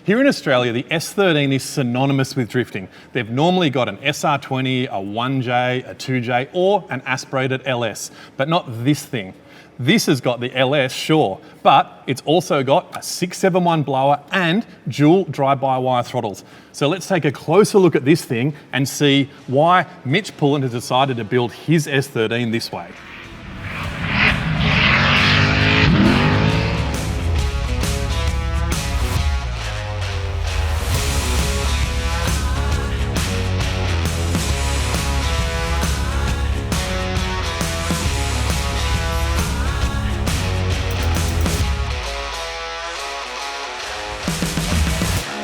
Here in Australia, the S13 is synonymous with drifting. They've normally got an SR20, a 1J, a 2J, or an aspirated LS, but not this thing. This has got the LS, sure, but it's also got a 671 blower and dual drive-by-wire throttles. So let's take a closer look at this thing and see why Mitch Pullen has decided to build his S13 this way.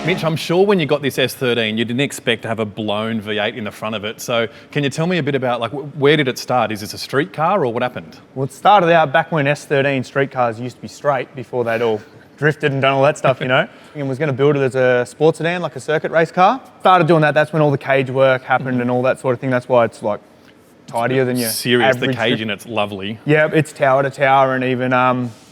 Mitch, I'm sure when you got this S13, you didn't expect to have a blown V8 in the front of it. So can you tell me a bit about, where did it start? Is this a street car or what happened? Well, it started out back when S13 street cars used to be straight before they'd all drifted and done all that stuff, you know. And was going to build it as a sports sedan, like a circuit race car. Started doing that, that's when all the cage work happened and all that sort of thing. That's why it's like tidier than your serious, average the cage in it's lovely. Yeah, it's tower to tower, and even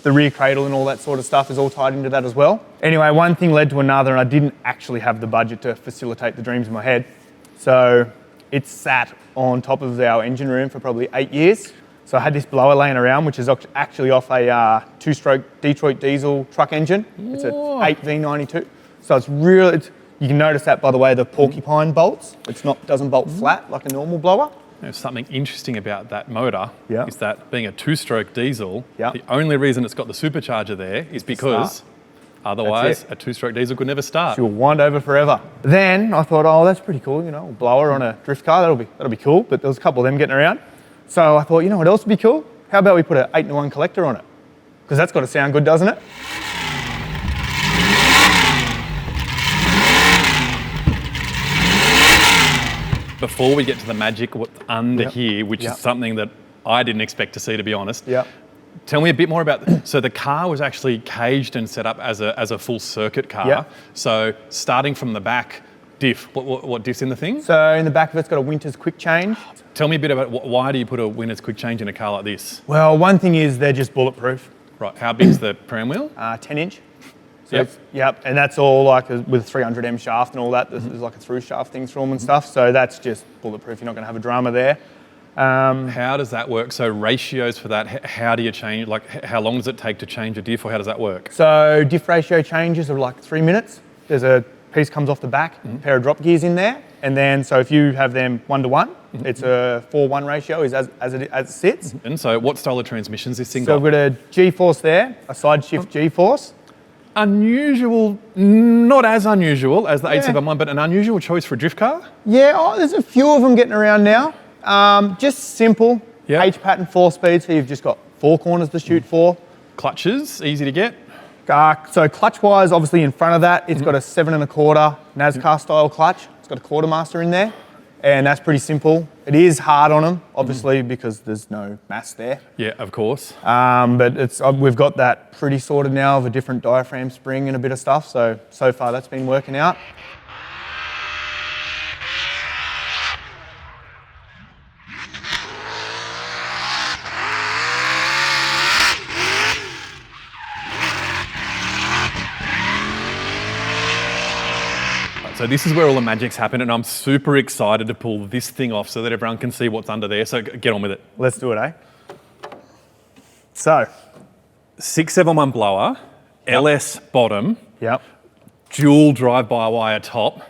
the rear cradle and all that sort of stuff is all tied into that as well. Anyway, one thing led to another, and I didn't actually have the budget to facilitate the dreams in my head. So it sat on top of our engine room for probably 8 years. So I had this blower laying around, which is actually off a two-stroke Detroit diesel truck engine. It's an 8V92. So it's real. You can notice that by the way the porcupine bolts. Doesn't bolt flat like a normal blower. There's something interesting about that motor is that being a two-stroke diesel, the only reason it's got the supercharger there is because otherwise a two-stroke diesel could never start. She'll wind over forever. Then I thought, oh, that's pretty cool, you know, a blower on a drift car, that'll be cool, but there was a couple of them getting around. So I thought, you know what else would be cool? How about we put an 8-in-1 collector on it? Because that's got to sound good, doesn't it? Before we get to the magic what's under here, which is something that I didn't expect to see, to be honest. Tell me a bit more about, so the car was actually caged and set up as a full circuit car. So starting from the back, diff, what diff's in the thing? So in the back of it's got a Winter's quick change. Tell me a bit about why do you put a Winter's quick change in a car like this? Well, one thing is they're just bulletproof. Right, how big's the pram wheel? 10 inch. So and that's all like with 300M shaft and all that. There's like a through shaft thing through them and stuff. So that's just bulletproof. You're not going to have a drama there. How does that work? So ratios for that, how do you change, how long does it take to change a diff or how does that work? So diff ratio changes are like 3 minutes. There's a piece comes off the back, a pair of drop gears in there. And then, so if you have them 1-to-1, it's a 4:1 ratio as it sits. And so what style of transmission is this thing got? So we've got a G-force there, a side shift G-force. Unusual, not as unusual as the 871, but an unusual choice for a drift car? Yeah, there's a few of them getting around now. Just simple, H-pattern 4-speed, so you've just got 4 corners to shoot for. Clutches, easy to get? So clutch-wise, obviously in front of that, it's got a 7 1/4 NASCAR style clutch. It's got a quartermaster in there, and that's pretty simple. It is hard on them, obviously, because there's no mass there. Yeah, of course. But we've got that pretty sorted now of a different diaphragm spring and a bit of stuff. So far that's been working out. So this is where all the magic's happened, and I'm super excited to pull this thing off so that everyone can see what's under there. So get on with it. Let's do it, eh? So, 671 blower, LS bottom, dual drive-by-wire top,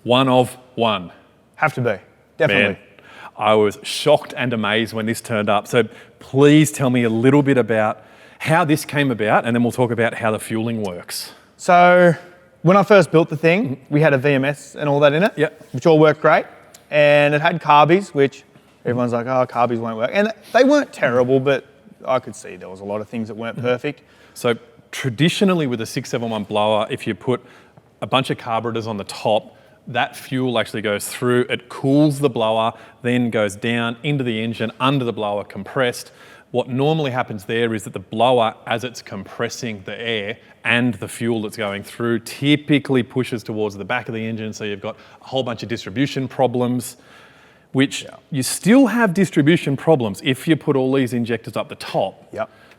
one of one. Have to be, definitely. Man, I was shocked and amazed when this turned up. So please tell me a little bit about how this came about, and then we'll talk about how the fueling works. So, when I first built the thing, we had a VMS and all that in it, which all worked great. And it had carbies, which everyone's like, oh, carbies won't work. And they weren't terrible, but I could see there was a lot of things that weren't perfect. So traditionally with a 671 blower, if you put a bunch of carburetors on the top, that fuel actually goes through, it cools the blower, then goes down into the engine, under the blower, compressed. What normally happens there is that the blower, as it's compressing the air and the fuel that's going through, typically pushes towards the back of the engine, so you've got a whole bunch of distribution problems, which you still have distribution problems if you put all these injectors up the top.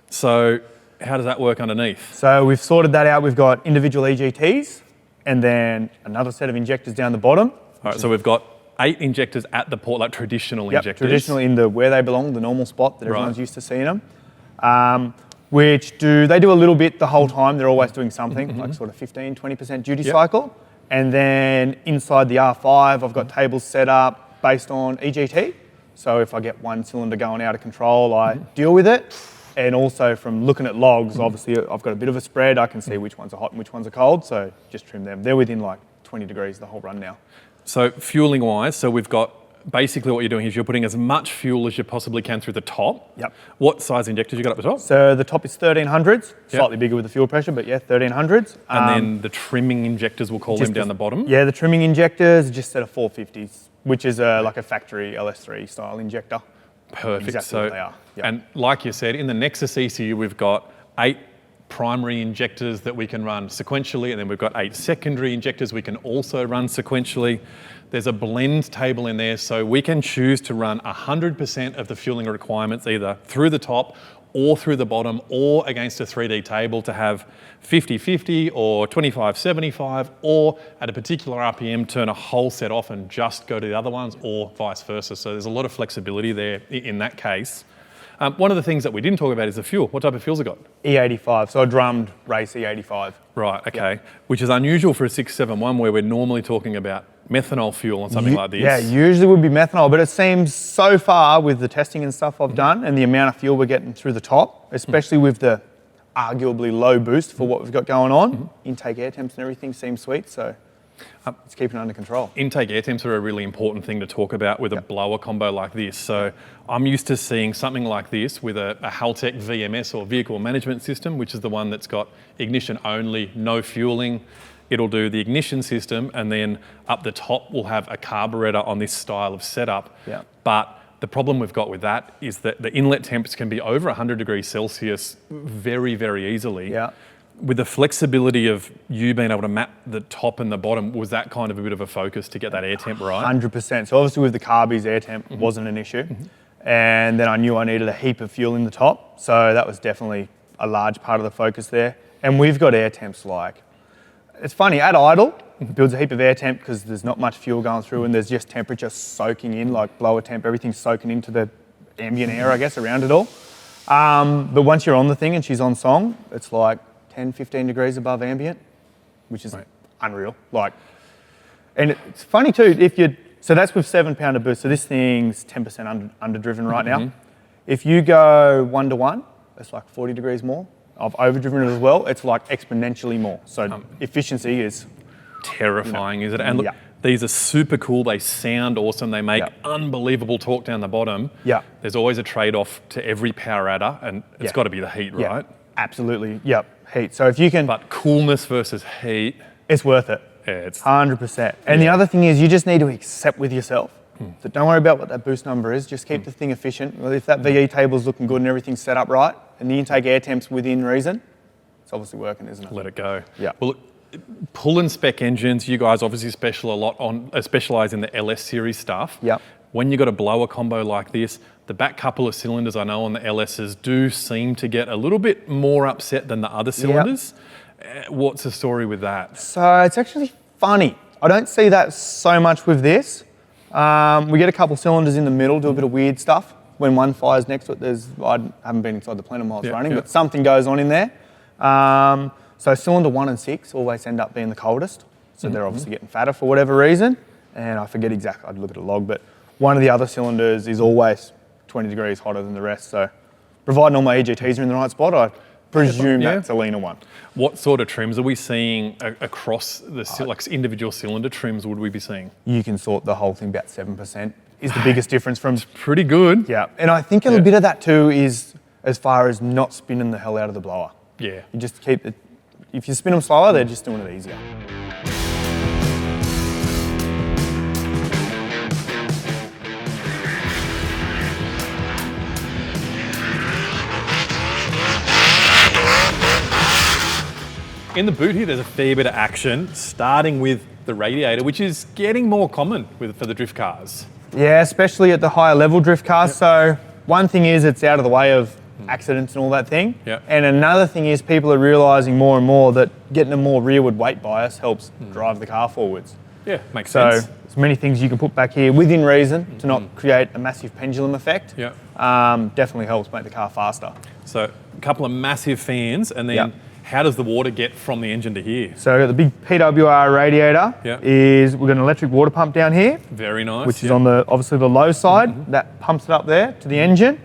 So how does that work underneath? So we've sorted that out. We've got individual EGTs and then another set of injectors down the bottom. All right, so we've got 8 injectors at the port, like traditional injectors. Traditionally in the where they belong, the normal spot that everyone's Right. used to seeing them. Which they do a little bit the whole time. They're always doing something, like sort of 15, 20% duty cycle. And then inside the R5, I've got tables set up based on EGT. So if I get one cylinder going out of control, I deal with it. And also from looking at logs, obviously I've got a bit of a spread. I can see which ones are hot and which ones are cold. So just trim them. They're within like 20 degrees the whole run now. So fueling wise, so we've got basically what you're doing is you're putting as much fuel as you possibly can through the top. Yep. What size injectors you got up the top? So the top is 1300s, slightly bigger with the fuel pressure, but yeah, 1300s. And then the trimming injectors, we'll call them down the bottom. Yeah, the trimming injectors are just set of 450s, which is like a factory LS3 style injector. Perfect. Exactly what they are. Yep. And like you said, in the Nexus ECU, we've got 8 primary injectors that we can run sequentially, and then we've got 8 secondary injectors we can also run sequentially. There's a blend table in there, so we can choose to run 100% of the fueling requirements either through the top or through the bottom or against a 3D table to have 50-50 or 25-75, or at a particular RPM turn a whole set off and just go to the other ones, or vice versa. So there's a lot of flexibility there in that case. One of the things that we didn't talk about is the fuel. What type of fuel's it got? E85, so a drummed race E85. Right, okay. Which is unusual for a 671 where we're normally talking about methanol fuel and something like this. Yeah, usually would be methanol, but it seems so far with the testing and stuff I've done and the amount of fuel we're getting through the top, especially with the arguably low boost for what we've got going on, intake air temps and everything seems sweet, so it's keeping it under control. Intake air temps are a really important thing to talk about with a blower combo like this. So I'm used to seeing something like this with a Haltech VMS or vehicle management system, which is the one that's got ignition only, no fueling. It'll do the ignition system, and then up the top we'll have a carburetor on this style of setup. Yeah. But the problem we've got with that is that the inlet temps can be over 100 degrees Celsius very, very easily. Yeah. With the flexibility of you being able to map the top and the bottom, was that kind of a bit of a focus to get that air temp right? 100%. So obviously with the carbies, air temp wasn't an issue. And then I knew I needed a heap of fuel in the top. So that was definitely a large part of the focus there. And we've got air temps like, it's funny, at idle, it builds a heap of air temp because there's not much fuel going through and there's just temperature soaking in, like blower temp, everything's soaking into the ambient air, I guess, around it all. But once you're on the thing and she's on song, it's like 10, 15 degrees above ambient, which is unreal. Like, and it's funny too, so that's with 7 pounder boost. So this thing's 10% underdriven right now. If you go 1-to-1, it's like 40 degrees more. I've overdriven it as well. It's like exponentially more. So efficiency is terrifying, is it? And look, these are super cool. They sound awesome. They make unbelievable torque down the bottom. Yeah. There's always a trade-off to every power adder, and it's got to be the heat, right? Absolutely. Yep. Heat. So if you can, But coolness versus heat, it's worth it. yeah, it's 100%. And the other thing is you just need to accept with yourself. So don't worry about what that boost number is. Just keep the thing efficient. Well, if that VE table's looking good and everything's set up right, and the intake air temp's within reason, it's obviously working, isn't it? let it go. Yeah. Well, look, Pullen Spec engines, you guys obviously specialise in the LS series stuff. Yep. When you've got a blower combo like this, the back couple of cylinders I know on the LSs do seem to get a little bit more upset than the other cylinders. What's the story with that? So it's actually funny. I don't see that so much with this. We get a couple cylinders in the middle, do a bit of weird stuff. When one fires next to it, I haven't been inside the plenum while it's running, but something goes on in there. So cylinder 1 and 6 always end up being the coldest. So they're obviously getting fatter for whatever reason. And I forget exactly, I'd look at a log, but one of the other cylinders is always 20 degrees hotter than the rest. So providing all my EGTs are in the right spot, I presume that's a leaner one. What sort of trims are we seeing across the like individual cylinder trims would we be seeing? You can sort the whole thing about 7% is the biggest difference from... Pretty good. Yeah, and I think a little bit of that too is as far as not spinning the hell out of the blower. Yeah. You just keep it... If you spin them slower, they're just doing it easier. In the boot here, there's a fair bit of action, starting with the radiator, which is getting more common for the drift cars. Yeah, especially at the higher level drift cars. So one thing is it's out of the way of accidents and all that thing. Yep. And another thing is people are realising more and more that getting a more rearward weight bias helps drive the car forwards. Yeah, makes So sense. there's many things you can put back here within reason to not create a massive pendulum effect. Yeah. Definitely helps make the car faster. So a couple of massive fans, and then Yep. how does the water get from the engine to here? So the big PWR radiator Yep. is, we've got an electric water pump down here, Very nice. which is on the obviously the low side. That pumps it up there to the engine.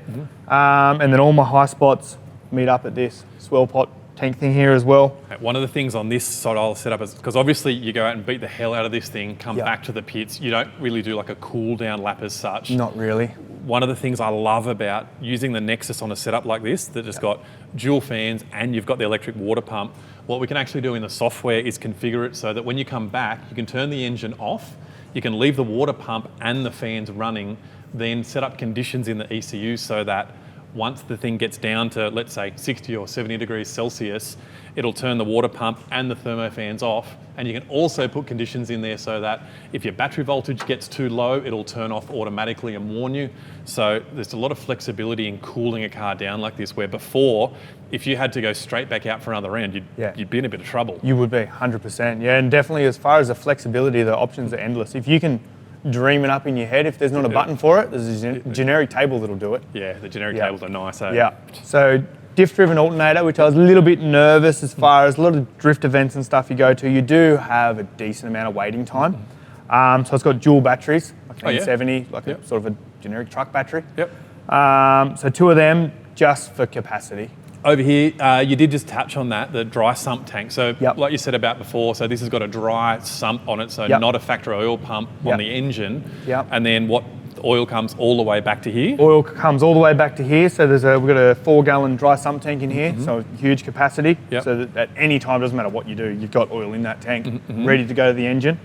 And then all my high spots meet up at this swell pot tank thing here as well. One of the things on this side I'll set up is, because obviously you go out and beat the hell out of this thing, come Yep. back to the pits, you don't really do like a cool down lap as such. Not really. One of the things I love about using the Nexus on a setup like this, that has got dual fans and you've got the electric water pump, what we can actually do in the software is configure it so that when you come back, you can turn the engine off, you can leave the water pump and the fans running, then set up conditions in the ECU so that once the thing gets down to, let's say, 60 or 70 degrees Celsius, it'll turn the water pump and the thermofans off. And you can also put conditions in there so that if your battery voltage gets too low, it'll turn off automatically and warn you. So there's a lot of flexibility in cooling a car down like this, where before, if you had to go straight back out for another round, you'd be in a bit of trouble. You would be, 100%. Yeah, and definitely as far as the flexibility, the options are endless. If you can dream it up in your head, if there's not a button for it, there's a generic table that'll do it. Yeah, the generic tables are nice, eh? Yeah. So diff-driven alternator, which I was a little bit nervous as far as a lot of drift events and stuff you go to, you do have a decent amount of waiting time. So it's got dual batteries, like an 70, like a sort of a generic truck battery. Yep. So two of them just for capacity. Over here, you did just touch on that, the dry sump tank. So like you said about before, so this has got a dry sump on it, so not a factory oil pump on the engine. And then what, the oil comes all the way back to here? Oil comes all the way back to here. So we've got a 4-gallon dry sump tank in here, so huge capacity. So that at any time, doesn't matter what you do, you've got oil in that tank, ready to go to the engine,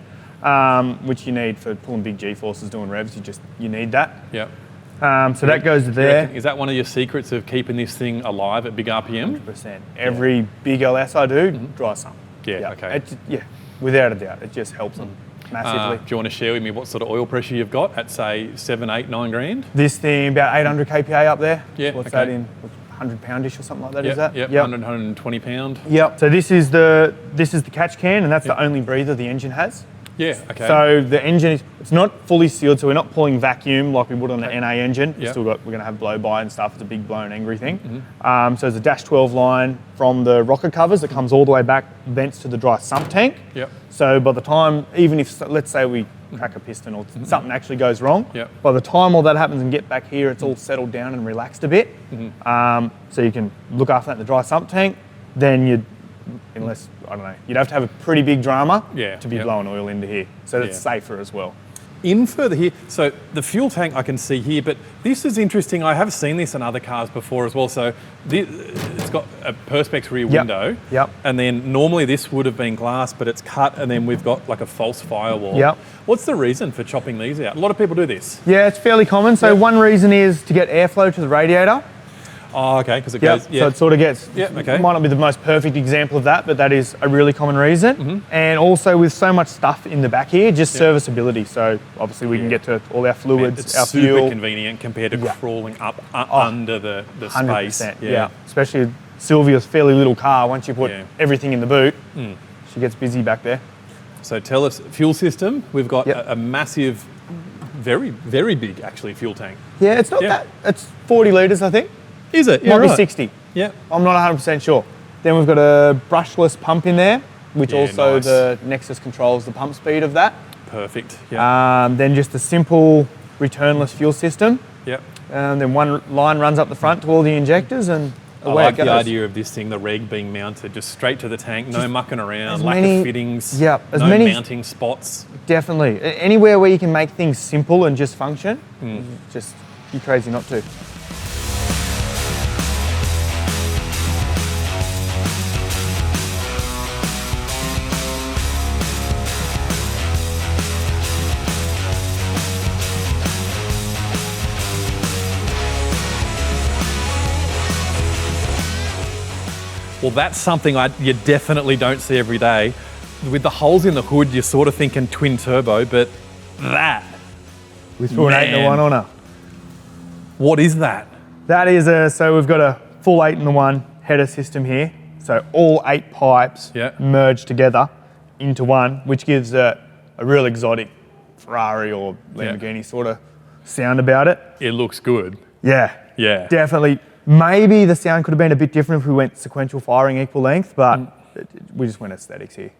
which you need for pulling big G-forces, doing revs, you need that. So that goes there. Is that one of your secrets of keeping this thing alive at big RPM? 100%. Every big LS I do, dry sump. Okay. Without a doubt. It just helps them massively. Do you want to share with me what sort of oil pressure you've got at, say, 7, 8, 9 grand? This thing, about 800 kPa up there. Yeah, What's that in? 100 poundish or something like that, is that? Yep, 100, 120 pound. Yep. So this is the catch can, and that's the only breather the engine has. Yeah, okay. So the engine it's not fully sealed, so we're not pulling vacuum like we would on an NA engine. We're going to have blow by and stuff. It's a big blown angry thing. So there's a dash 12 line from the rocker covers that comes all the way back, vents to the dry sump tank. So by the time, even if, let's say we crack a piston or something actually goes wrong, by the time all that happens and get back here, it's all settled down and relaxed a bit. So you can look after that in the dry sump tank. Then unless, I don't know, you'd have to have a pretty big drama to be blowing oil into here. So that's safer as well. In further here, so the fuel tank I can see here, but this is interesting. I have seen this in other cars before as well. So it's got a Perspex rear window. And then normally this would have been glass, but it's cut, and then we've got like a false firewall. What's the reason for chopping these out? A lot of people do this. Yeah, it's fairly common. So one reason is to get airflow to the radiator. Oh, okay, because it goes, So it sort of gets, it might not be the most perfect example of that, but that is a really common reason. And also with so much stuff in the back here, just serviceability. So obviously we can get to all our fluids, our fuel. It's super convenient compared to crawling up under the space. 100%, especially Silvia's fairly little car. Once you put everything in the boot, she gets busy back there. So tell us, fuel system, we've got a massive, very, very big actually fuel tank. Yeah, it's not that, it's 40 litres I think. Is it? Might be 60. Yeah. I'm not 100% sure. Then we've got a brushless pump in there, which also the Nexus controls the pump speed of that. Perfect. Then just a simple returnless fuel system. And then one line runs up the front to all the injectors, and away it goes. I like the idea of this thing, the reg being mounted just straight to the tank, no mucking around, lack of fittings, no mounting spots. Definitely. Anywhere where you can make things simple and just function, just be crazy not to. Well, that's something you definitely don't see every day. With the holes in the hood, you're sort of thinking twin turbo, but that. We threw an 8 to 1 on her. What is that? That is so we've got a full 8-in-1 header system here. So all 8 pipes merged together into one, which gives a real exotic Ferrari or Lamborghini sort of sound about it. It looks good. Yeah. Yeah. Definitely. Maybe the sound could have been a bit different if we went sequential firing equal length, but we just went aesthetics here.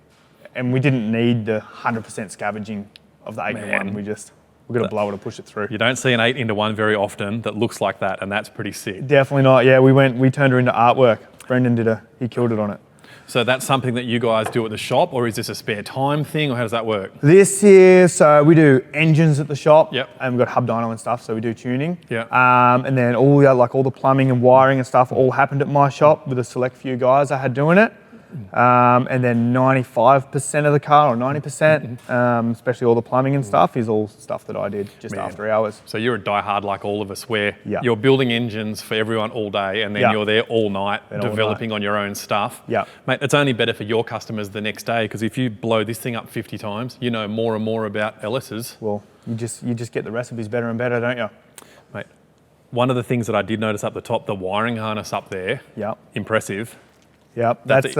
And we didn't need the 100% scavenging of the 8-in-1. We're going to blow it and push it through. You don't see an 8-into-1 very often that looks like that, and that's pretty sick. Definitely not. Yeah, we turned her into artwork. Brendan he killed it on it. So that's something that you guys do at the shop, or is this a spare time thing, or how does that work? This is, so we do engines at the shop. Yep. And we've got hub dyno and stuff, so we do tuning. Yeah. And then all the plumbing and wiring and stuff all happened at my shop with a select few guys I had doing it. And then 95% of the car, or 90%, especially all the plumbing and stuff, is all stuff that I did just after hours. So you're a diehard like all of us, where Yeah. you're building engines for everyone all day, and then Yeah. you're there all night Then all developing on your own stuff. Yeah. Mate, it's only better for your customers the next day, because if you blow this thing up 50 times, you know more and more about LS's. Well, you just get the recipes better and better, don't you? Mate, one of the things that I did notice up the top, the wiring harness up there, Yeah. impressive. Yep, That's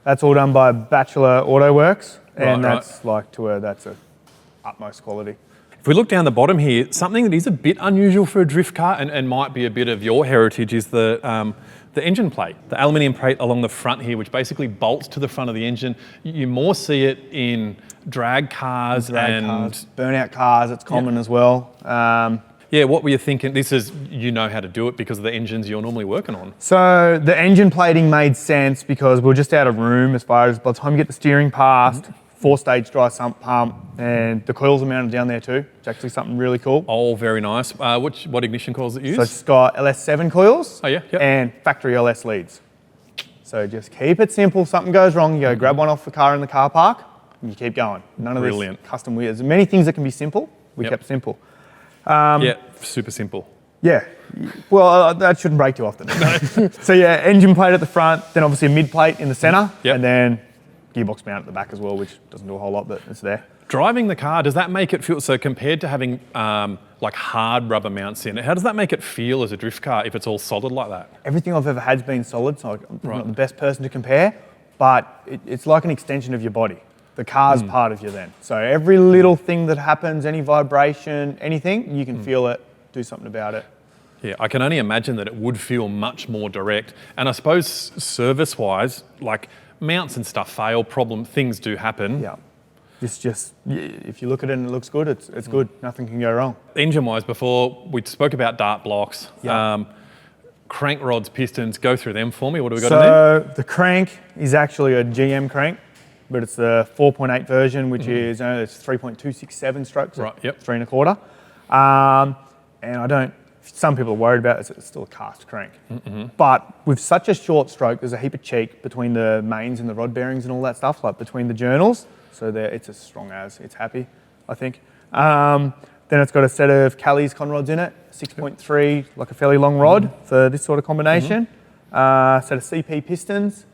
that's all done by Bachelor Auto Works, and Right, that's a utmost quality. If we look down the bottom here, something that is a bit unusual for a drift car and might be a bit of your heritage is the engine plate, the aluminium plate along the front here, which basically bolts to the front of the engine. You more see it in drag cars and burnout cars. It's common as well. Yeah, what were you thinking? This is, you know how to do it because of the engines you're normally working on. So the engine plating made sense because we're just out of room as far as by the time you get the steering past, 4-stage dry sump pump, and the coils are mounted down there too. It's actually something really cool. Oh, very nice. What ignition coils it use? So it's got LS7 coils Oh, yeah, yep. and factory LS leads. So just keep it simple. Something goes wrong, you go grab one off the car in the car park, and you keep going. None of this custom weird. There's many things that can be simple. We kept simple. Yeah, super simple. Yeah, well, that shouldn't break too often. So yeah, engine plate at the front, then obviously a mid plate in the center, and then gearbox mount at the back as well, which doesn't do a whole lot, but it's there. Driving the car, does that make it feel, so compared to having like hard rubber mounts in it, how does that make it feel as a drift car if it's all solid like that? Everything I've ever had's been solid, so I'm not the best person to compare, but it's like an extension of your body. The car's part of you then. So every little thing that happens, any vibration, anything, you can feel it, do something about it. Yeah, I can only imagine that it would feel much more direct. And I suppose service-wise, like mounts and stuff fail, things do happen. Yeah. Just if you look at it and it looks good, it's good. Nothing can go wrong. Engine-wise, before we spoke about dart blocks, crank rods, pistons, go through them for me. What do we got in there? So the crank is actually a GM crank, but it's the 4.8 version, which is it's 3.267 strokes, right? Yep. 3 1/4. And some people are worried about it. It's still a cast crank. But with such a short stroke, there's a heap of cheek between the mains and the rod bearings and all that stuff, like between the journals. So it's as strong as, it's happy, I think. Then it's got a set of Callie's conrods in it, 6.3, like a fairly long rod for this sort of combination. Set of CP pistons.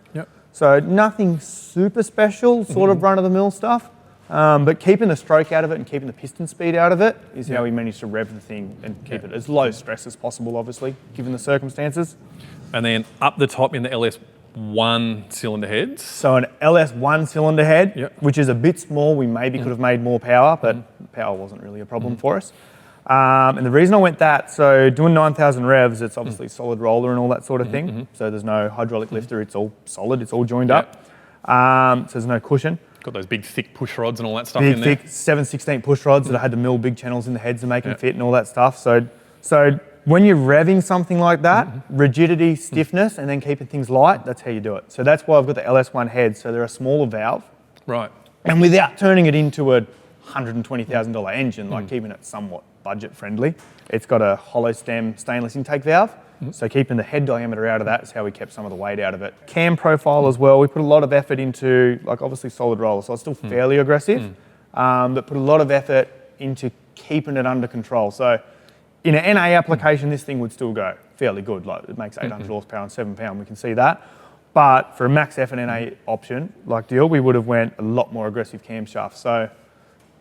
So nothing super special, sort of run-of-the-mill stuff, but keeping the stroke out of it and keeping the piston speed out of it is how we managed to rev the thing and keep it as low stress as possible, obviously, given the circumstances. And then up the top in the LS1 cylinder heads. So an LS1 cylinder head, which is a bit small. We maybe could have made more power, but power wasn't really a problem for us. And the reason I went that, so doing 9,000 revs, it's obviously solid roller and all that sort of thing. So there's no hydraulic lifter, it's all solid, it's all joined up. So there's no cushion. Got those big thick push rods and all that stuff in there. Big thick 7/16 push rods that I had to mill big channels in the heads to make them fit and all that stuff. So when you're revving something like that, rigidity, stiffness, and then keeping things light, that's how you do it. So that's why I've got the LS1 head. So they're a smaller valve. Right. And without turning it into a $120,000 engine, like keeping it somewhat budget friendly, it's got a hollow stem stainless intake valve. So keeping the head diameter out of that is how we kept some of the weight out of it. Cam profile as well, we put a lot of effort into, like obviously solid roller, so it's still fairly aggressive, but put a lot of effort into keeping it under control. So in an NA application, this thing would still go fairly good. Like it makes 800 horsepower and 7 pound, we can see that. But for a max F and NA option, like deal, we would have went a lot more aggressive camshaft. So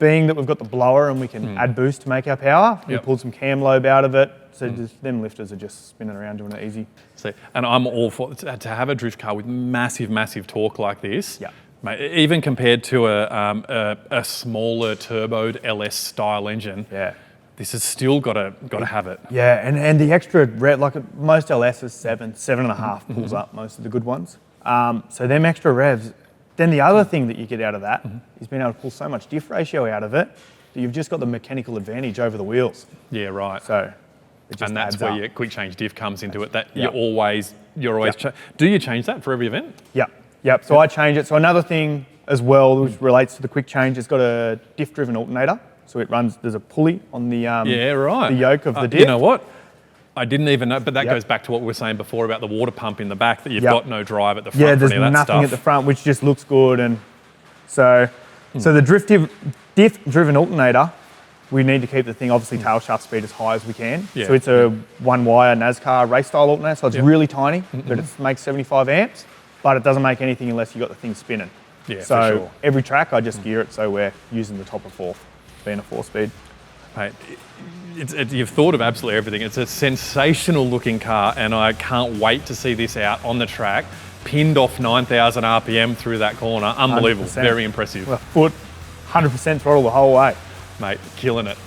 being that we've got the blower and we can add boost to make our power, we pulled some cam lobe out of it. So just, them lifters are just spinning around doing it easy. See, and I'm all for to have a drift car with massive, massive torque like this. Yeah. Mate, even compared to a smaller turboed LS style engine. Yeah. This has still got to have it. Yeah, and the extra rev, like most LS is 7.5 pulls up most of the good ones. So them extra revs. Then the other thing that you get out of that is being able to pull so much diff ratio out of it that you've just got the mechanical advantage over the wheels. Yeah, right. So it just and that's adds where up. your quick change diff comes into it. That Yeah. you're always do you change that for every event? Yep. So I change it. So another thing as well, which relates to the quick change, it's got a diff-driven alternator. So it runs. There's a pulley on the the yoke of the diff. You know what? I didn't even know, but that Yep. goes back to what we were saying before about the water pump in the back, that you've Yep. got no drive at the front. Yeah, for there's any of that nothing stuff. at the front, which just looks good. And so the diff-driven alternator, we need to keep the thing obviously tail shaft speed as high as we can. Yeah. So it's a one-wire NASCAR race style alternator, so it's Yep. really tiny, but it makes 75 amps, but it doesn't make anything unless you've got the thing spinning. Yeah, so for sure. every track I just gear it so we're using the top of fourth, being a 4-speed. Mate, you've thought of absolutely everything. It's a sensational looking car, and I can't wait to see this out on the track, pinned off 9,000 RPM through that corner. Unbelievable, 100%. very impressive. A foot, 100% throttle the whole way. Mate, killing it.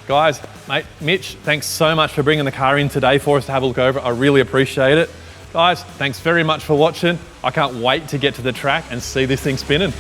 Guys, mate, Mitch, thanks so much for bringing the car in today for us to have a look over. I really appreciate it. Guys, thanks very much for watching. I can't wait to get to the track and see this thing spinning.